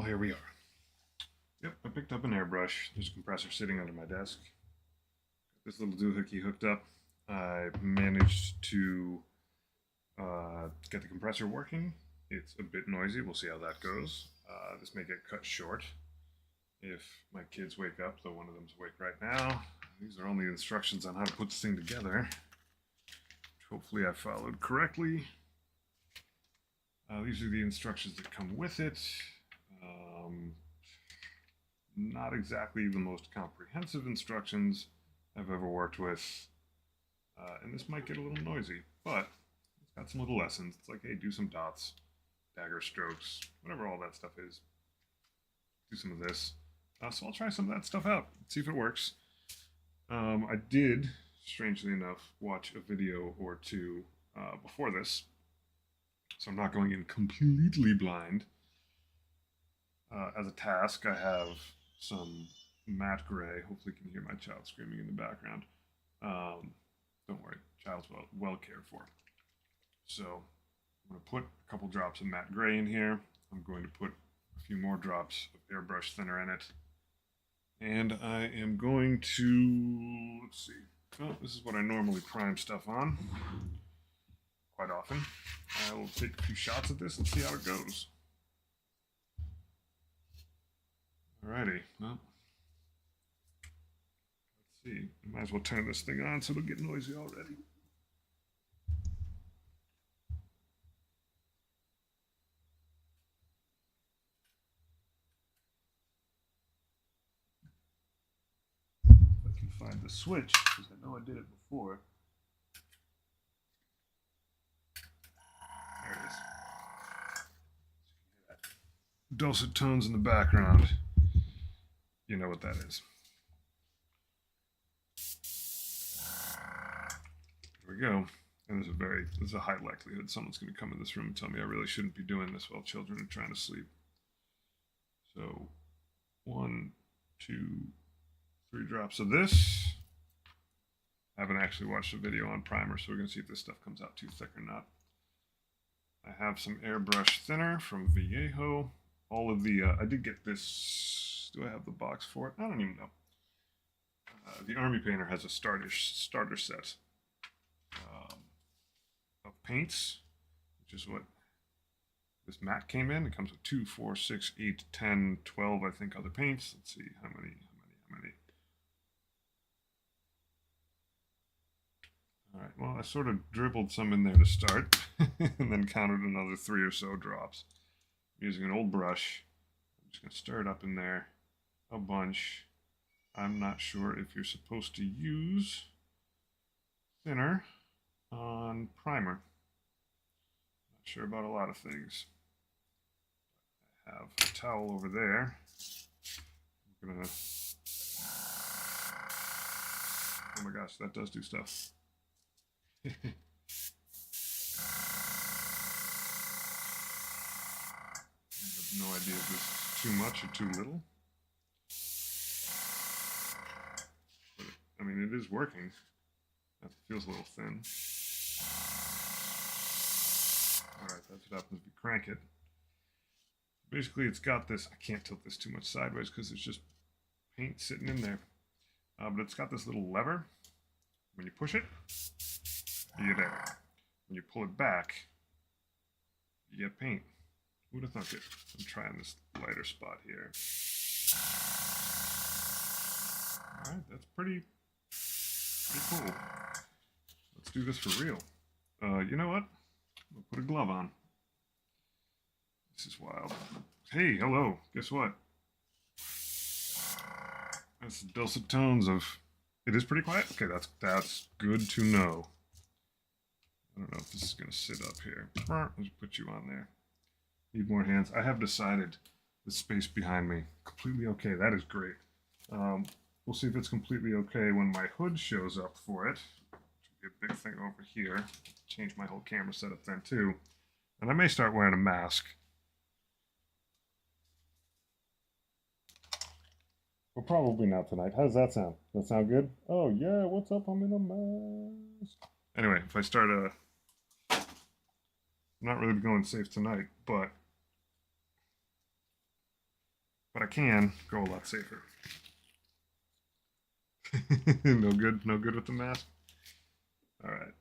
here we are. Yep, I picked up an airbrush. There's a compressor sitting under my desk. Got this little doohickey hooked up. I managed to get the compressor working. It's a bit noisy. We'll see how that goes. This may get cut short if my kids wake up, though one of them's awake right now. These are only instructions on how to put this thing together, which hopefully I followed correctly. These are the instructions that come with it. Not exactly the most comprehensive instructions I've ever worked with, and this might get a little noisy, but it's got some little lessons. It's like, hey, do some dots, dagger strokes, whatever all that stuff is. Do some of this. So I'll try some of that stuff out, see if it works. I did, strangely enough, watch a video or two before this, so I'm not going in completely blind. As a task, I have some matte gray. Hopefully you can hear my child screaming in the background. Don't worry, child's well cared for. So I'm going to put a couple drops of matte gray in here. I'm going to put a few more drops of airbrush thinner in it. And I am going to, let's see, well, this is what I normally prime stuff on quite often. I will take a few shots of this and see how it goes. Alrighty, well, let's see. I might as well turn this thing on so it'll get noisy already. If I can find the switch, because I know I did it before. There it is. Dulcet tones in the background. You know what that is. There we go. And there's a high likelihood someone's going to come in this room and tell me I really shouldn't be doing this while children are trying to sleep. So 1, 2, 3 drops of this. I haven't actually watched a video on primer, so we're going to see if this stuff comes out too thick or not. I have some airbrush thinner from Vallejo. All of the, I did get this. Do I have the box for it? I don't even know. The Army Painter has a starter set of paints, which is what this mat came in. It comes with 2, 4, 6, 8, 10, 12, I think, other paints. Let's see, how many? All right, well, I sort of dribbled some in there to start, and then counted another 3 or so drops. I'm using an old brush. I'm just going to stir it up in there a bunch. I'm not sure if you're supposed to use thinner on primer. Not sure about a lot of things. I have a towel over there. I'm gonna, oh my gosh, that does do stuff. I have no idea if this is too much or too little. But I mean, it is working. That feels a little thin. Alright, that's what happens if you crank it. Basically, it's got this, I can't tilt this too much sideways because it's just paint sitting in there. But it's got this little lever. When you push it, you get air. When you pull it back, you get paint. Who'd have thunk it? I'm trying this lighter spot here. Alright, that's pretty cool. Let's do this for real. You know what? I'll put a glove on. This is wild. Hey, hello. Guess what? That's the dulcet tones of... It is pretty quiet? Okay, that's good to know. I don't know if this is going to sit up here. Let's put you on there. Need more hands. I have decided the space behind me. Completely okay. That is great. We'll see if it's completely okay when my hood shows up for it. Which will be a big thing over here. Change my whole camera setup then too. And I may start wearing a mask. Well, probably not tonight. How does that sound? Does that sound good? Oh yeah, what's up? I'm in a mask. Anyway, if I start I'm not really going safe tonight, but but I can go a lot safer. No good, no good with the mask. All right.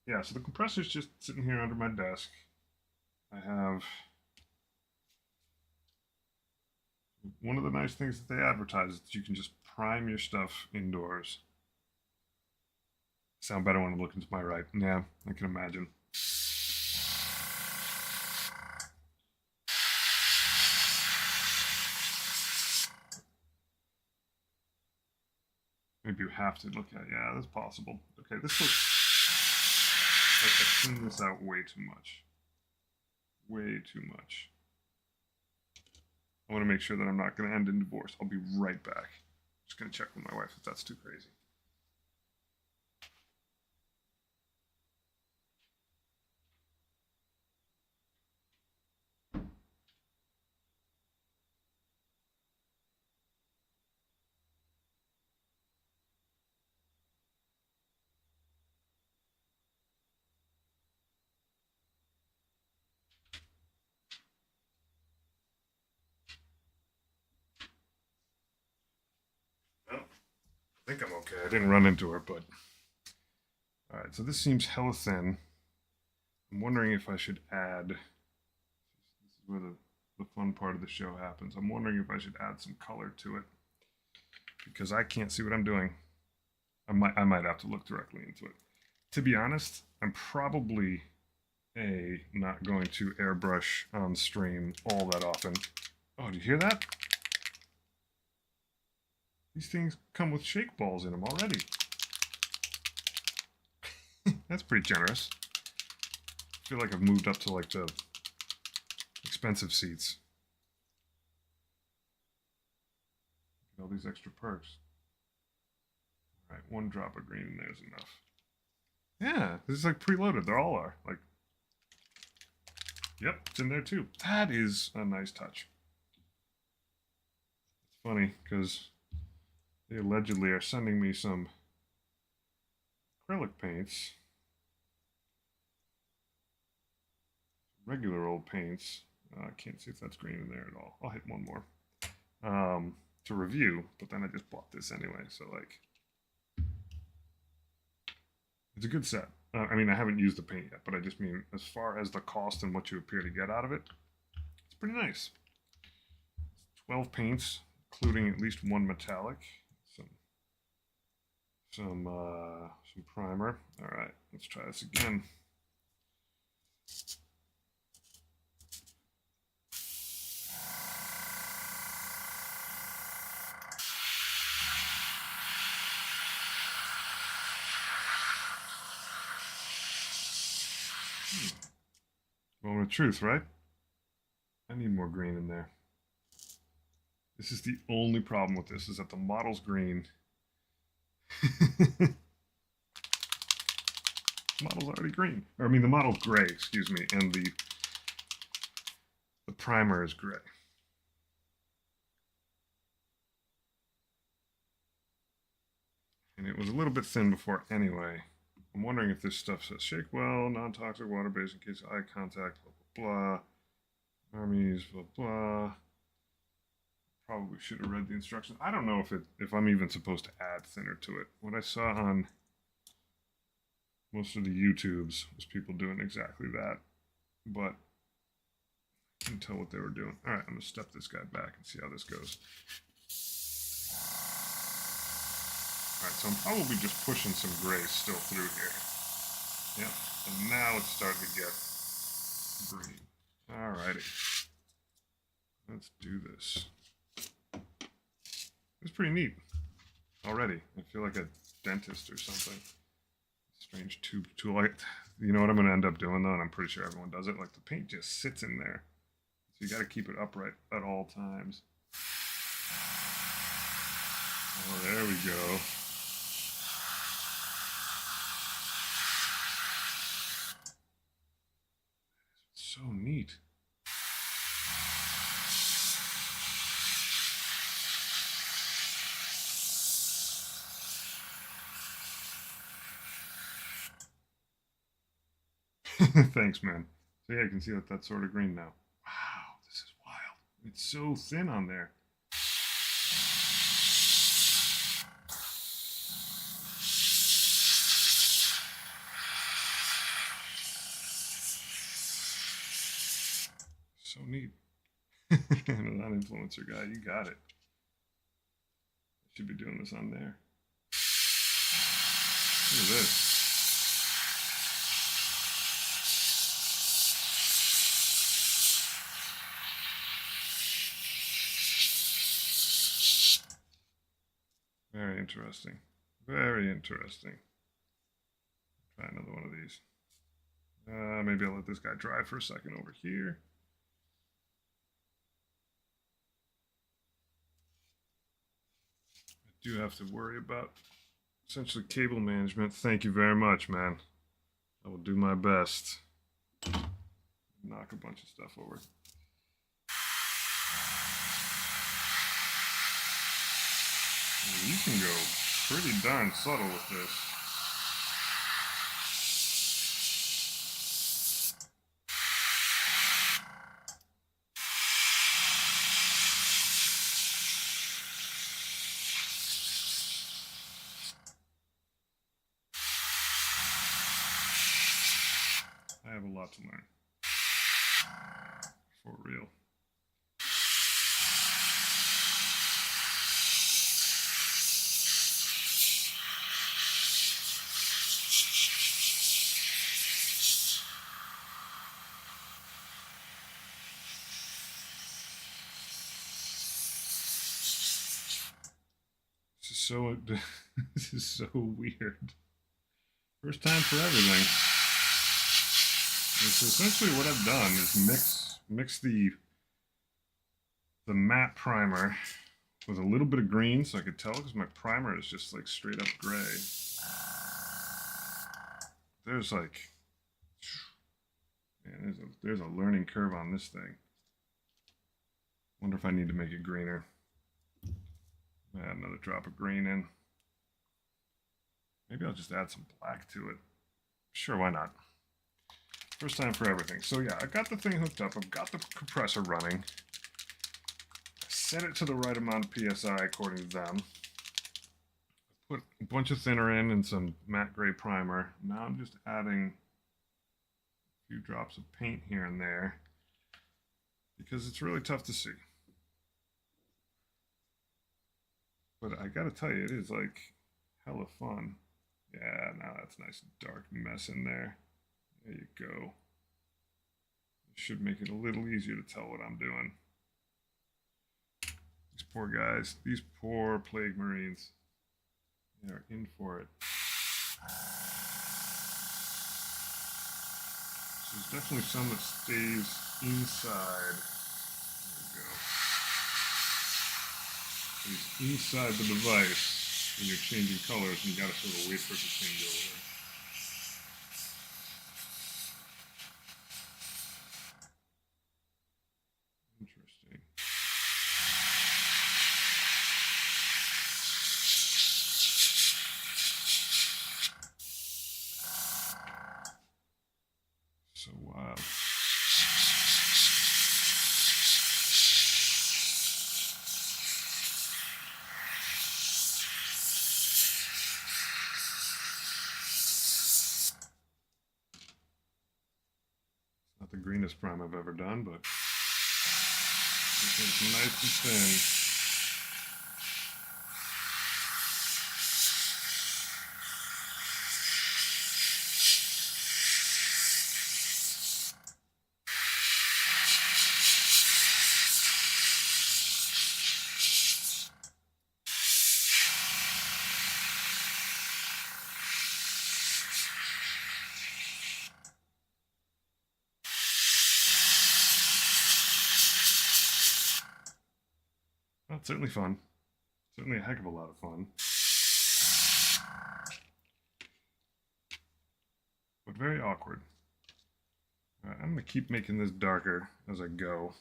Yeah, so the compressor's just sitting here under my desk. I have one of the nice things that they advertise is that you can just prime your stuff indoors. Sound better when I'm looking to my right. Yeah, I can imagine. Maybe you have to look at it. Yeah, that's possible. Okay, this looks like I've thinned this out way too much. Way too much. I want to make sure that I'm not going to end in divorce. I'll be right back. Just going to check with my wife if that's too crazy. Well, I think I'm okay. I didn't run into her, but... Alright, so this seems hella thin. I'm wondering if I should add... This is where the fun part of the show happens. I'm wondering if I should add some color to it. Because I can't see what I'm doing. I might have to look directly into it. To be honest, I'm probably not going to airbrush on stream all that often. Oh, do you hear that? These things come with shake balls in them already. That's pretty generous. I feel like I've moved up to like the expensive seats. All these extra perks. All right, one drop of green in there is enough. Yeah, this is like preloaded. They all are. Like, yep, it's in there too. That is a nice touch. It's funny because they allegedly are sending me some acrylic paints, regular old paints. I can't see if that's green in there at all. I'll hit one more to review, but then I just bought this anyway, so like, it's a good set. I mean, I haven't used the paint yet, but I just mean as far as the cost and what you appear to get out of it, it's pretty nice. 12 paints, including at least one metallic, some primer. All right, let's try this again. Moment of truth, right? I need more green in there. This is the only problem with this, is that the model's green. The model's already green. Or I mean, the model's gray, excuse me, and the primer is gray. And it was a little bit thin before anyway. I'm wondering if this stuff says shake well, non-toxic, water-based in case of eye contact, blah, blah, blah. Armies, blah, blah. Probably should have read the instructions. I don't know if I'm even supposed to add thinner to it. What I saw on most of the YouTubes was people doing exactly that. But I couldn't tell what they were doing. All right, I'm going to step this guy back and see how this goes. Alright, so I'm probably just pushing some gray still through here. Yep, and now it's starting to get green. Alrighty. Let's do this. It's pretty neat already. I feel like a dentist or something. Strange tube tool. You know what I'm going to end up doing though, and I'm pretty sure everyone does it, like the paint just sits in there. So you got to keep it upright at all times. Oh, there we go. So neat. Thanks, man. So yeah, you can see that that's sort of green now. Wow, this is wild. It's so thin on there. So neat. And an influencer guy, you got it. Should be doing this on there. Look at this. Very interesting. Very interesting. Try another one of these. Maybe I'll let this guy dry for a second over here. I do have to worry about essentially cable management. Thank you very much, man. I will do my best. Knock a bunch of stuff over. You can go pretty darn subtle with this. I have a lot to learn. For real. This is so weird. First time for everything. So essentially what I've done is mix the matte primer with a little bit of green, so I could tell, because my primer is just like straight up gray. There's like, man, there's a learning curve on this thing. Wonder if I need to make it greener. Add another drop of green in. Maybe I'll just add some black to it. Sure, why not? First time for everything. So yeah, I got the thing hooked up. I've got the compressor running. I set it to the right amount of PSI according to them. I put a bunch of thinner in and some matte gray primer. Now I'm just adding a few drops of paint here and there because it's really tough to see. But I gotta tell you, it is like hella fun. Yeah, now that's nice and dark mess in there. There you go. It should make it a little easier to tell what I'm doing. These poor guys, these poor plague marines, they're in for it. So there's definitely some that stays inside. It's inside the device when you're changing colors, and you gotta sort of wait for it to change over. Interesting. So wild. Not the greenest prime I've ever done, but this one's nice and thin. Well, it's certainly fun. Certainly a heck of a lot of fun. But very awkward. I'm going to keep making this darker as I go.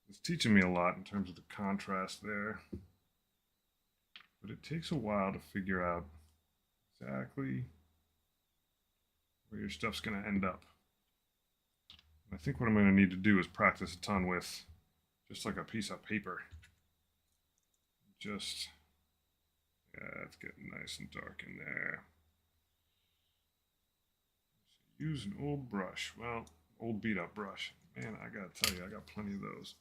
It's teaching me a lot in terms of the contrast there. But it takes a while to figure out exactly where your stuff's going to end up. And I think what I'm going to need to do is practice a ton with just like a piece of paper. Just, yeah, it's getting nice and dark in there. So use an old brush. Well, old beat up brush. Man, I gotta tell you, I got plenty of those.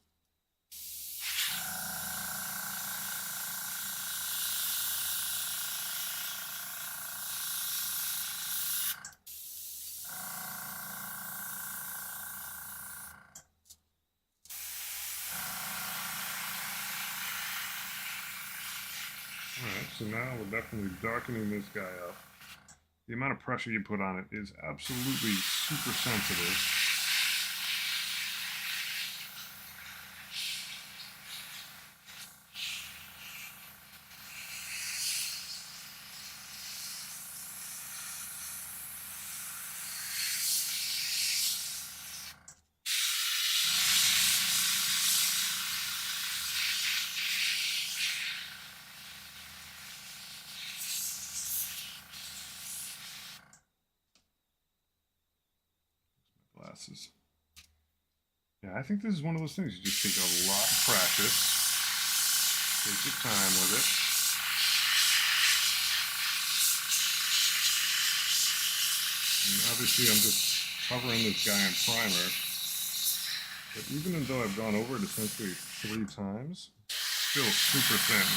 Alright, so now we're definitely darkening this guy up. The amount of pressure you put on it is absolutely super sensitive. Glasses. Yeah, I think this is one of those things you just take a lot of practice, take your time with it. And obviously I'm just covering this guy in primer, but even though I've gone over it essentially 3 times, still super thin.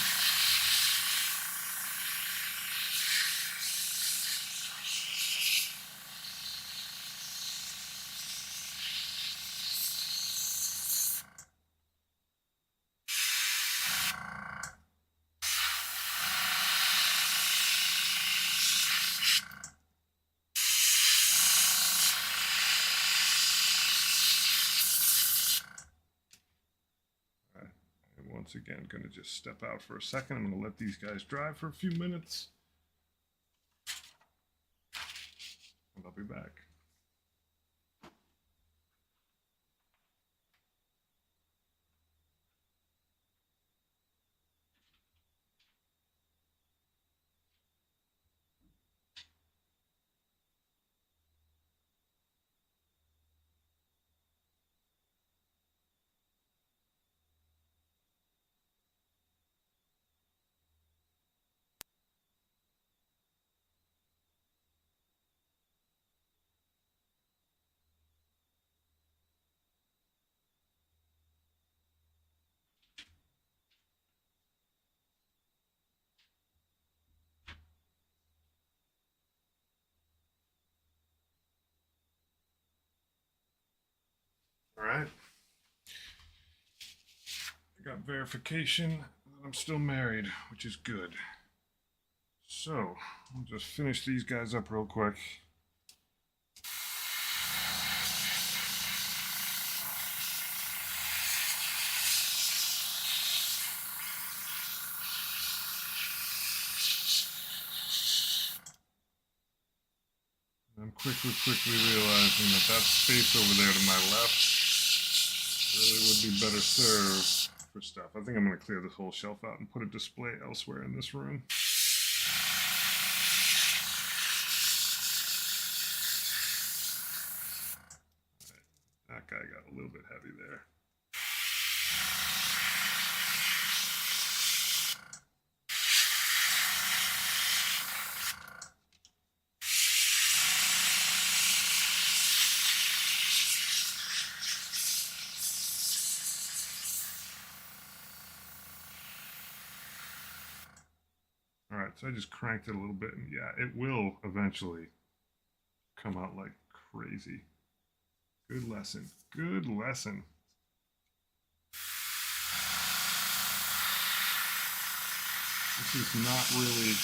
Once again, going to just step out for a second. I'm going to let these guys dry for a few minutes, and I'll be back. All right. I got verification that I'm still married, which is good. So, I'll just finish these guys up real quick. I'm quickly realizing that that space over there to my left really would be better served for stuff. I think I'm going to clear this whole shelf out and put a display elsewhere in this room. Right. That guy got a little bit heavy there. Alright, so I just cranked it a little bit, and yeah, it will eventually come out like crazy. Good lesson. Good lesson. This is not really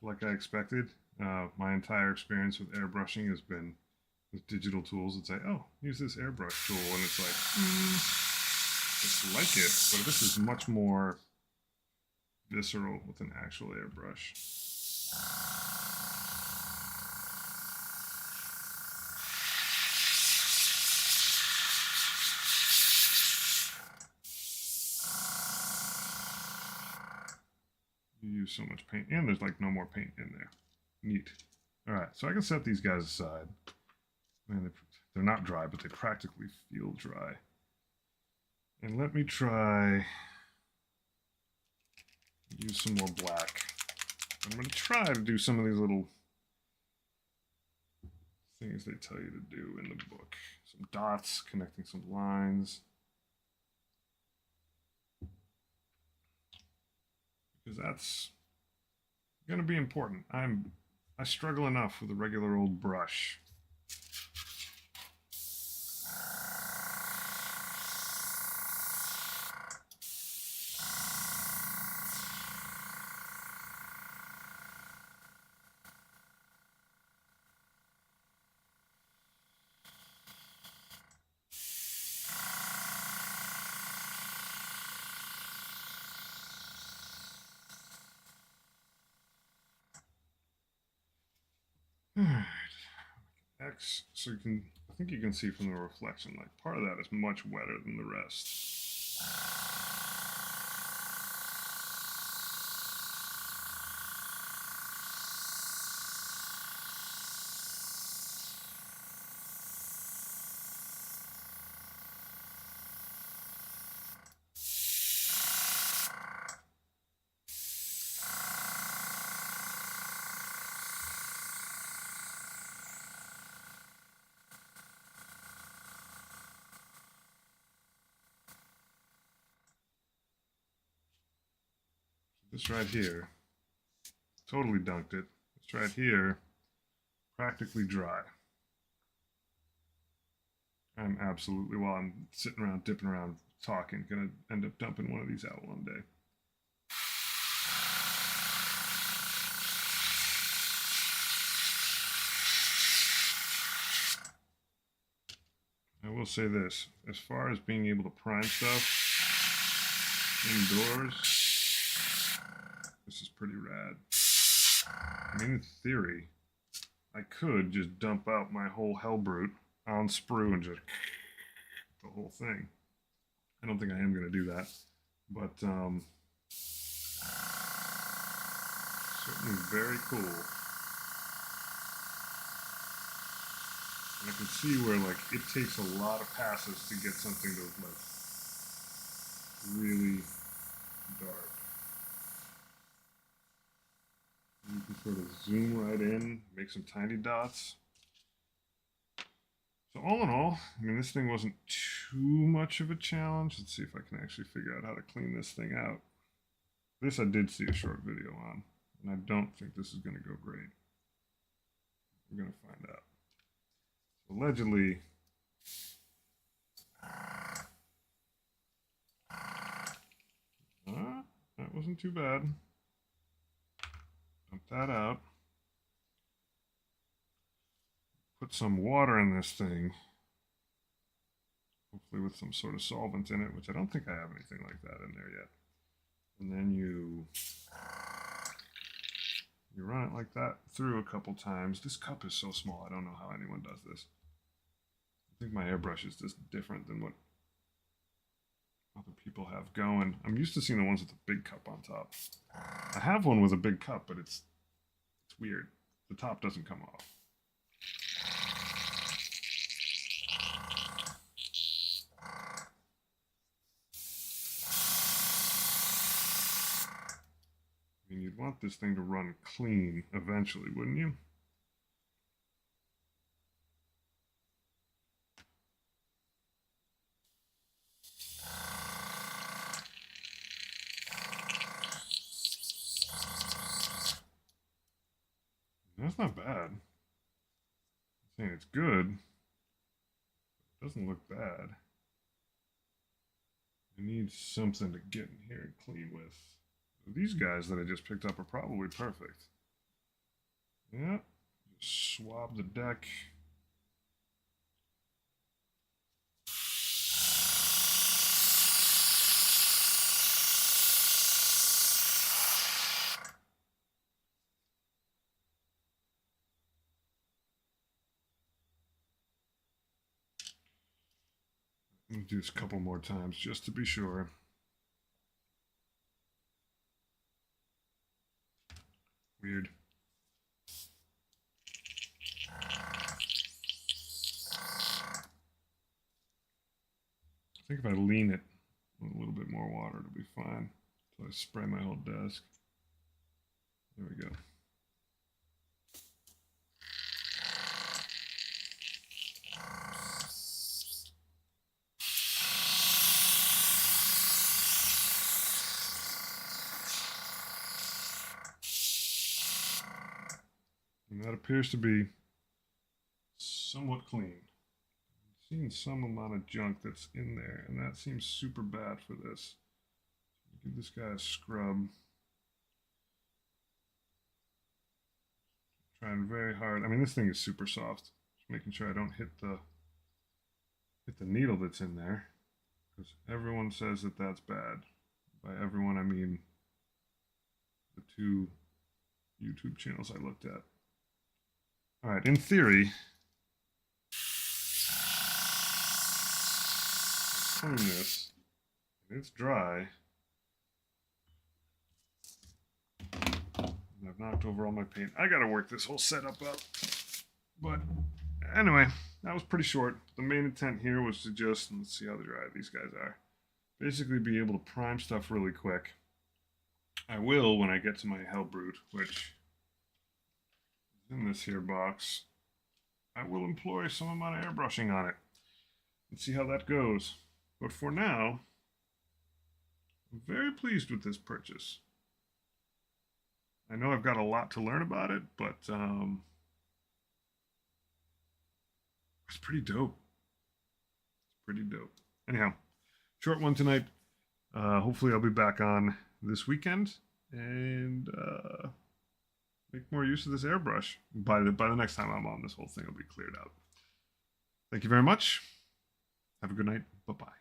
like I expected. My entire experience with airbrushing has been with digital tools that say, oh, use this airbrush tool, and it's like, it's like it, but this is much more visceral with an actual airbrush. You use so much paint, and there's like no more paint in there. Neat. All right, so I can set these guys aside. Man, they're not dry, but they practically feel dry. And let me try use some more black. I'm going to try to do some of these little things they tell you to do in the book. Some dots, connecting some lines. Because that's going to be important. I struggle enough with a regular old brush. Alright. X, so you can, I think you can see from the reflection, like part of that is much wetter than the rest. This right here, totally dunked it. This right here, practically dry. I'm absolutely, while I'm sitting around, dipping around, talking, gonna end up dumping one of these out one day. I will say this, as far as being able to prime stuff indoors, this is pretty rad. I mean, in theory, I could just dump out my whole Hellbrute on sprue and just the whole thing. I don't think I am going to do that, but certainly very cool. And I can see where, like, it takes a lot of passes to get something to, like, really dark. You can sort of zoom right in, make some tiny dots. So all in all, I mean, this thing wasn't too much of a challenge. Let's see if I can actually figure out how to clean this thing out. This I did see a short video on, and I don't think this is going to go great. We're going to find out. So allegedly, that wasn't too bad. Dump that out. Put some water in this thing. Hopefully with some sort of solvent in it, which I don't think I have anything like that in there yet. And then you run it like that through a couple times. This cup is so small, I don't know how anyone does this. I think my airbrush is just different than what other people have going. I'm used to seeing the ones with the big cup on top. I have one with a big cup, but it's weird. The top doesn't come off. I mean, you'd want this thing to run clean eventually, wouldn't you? That's not bad. I'm saying it's good. It doesn't look bad. I need something to get in here and clean with. These guys that I just picked up are probably perfect. Yeah, just swab the deck. We'll do this a couple more times just to be sure. Weird. I think if I lean it with a little bit more water, it'll be fine. So I spray my whole desk. There we go. And that appears to be somewhat clean. I'm seeing some amount of junk that's in there, and that seems super bad for this. Give this guy a scrub. Trying very hard. I mean, this thing is super soft. Just making sure I don't hit the needle that's in there, because everyone says that that's bad. By everyone, I mean the 2 YouTube channels I looked at. All right, in theory, clean this. It's dry. And I've knocked over all my paint. I gotta work this whole setup up. But anyway, that was pretty short. The main intent here was to just, let's see how dry these guys are, basically be able to prime stuff really quick. I will when I get to my Hellbrute, which is in this here box. I will employ some amount of airbrushing on it and see how that goes. But for now, I'm very pleased with this purchase. I know I've got a lot to learn about it, but it's pretty dope. It's pretty dope. Anyhow, short one tonight. Hopefully I'll be back on this weekend and make more use of this airbrush. By the next time I'm on, this whole thing will be cleared out. Thank you very much. Have a good night. Bye-bye.